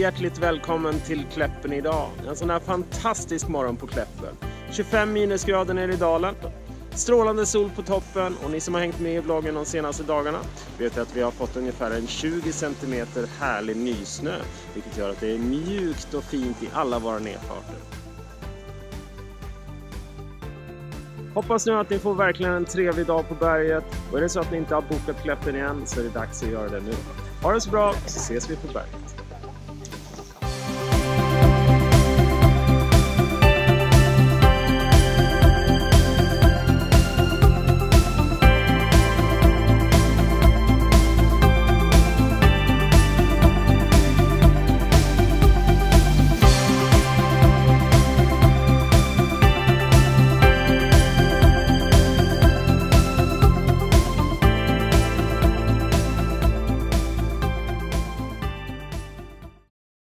hjärtligt välkommen till Kläppen idag. En sån här fantastisk morgon på Kläppen. 25 minusgrader nere i dalen. Strålande sol på toppen, och ni som har hängt med i vloggen de senaste dagarna vet att vi har fått ungefär en 20 cm härlig nysnö, vilket gör att det är mjukt och fint i alla våra nedfarter. Hoppas nu att ni får verkligen en trevlig dag på berget, och är det så att ni inte har bokat Kläppen igen så är det dags att göra det nu. Ha det så bra, så ses vi på berget.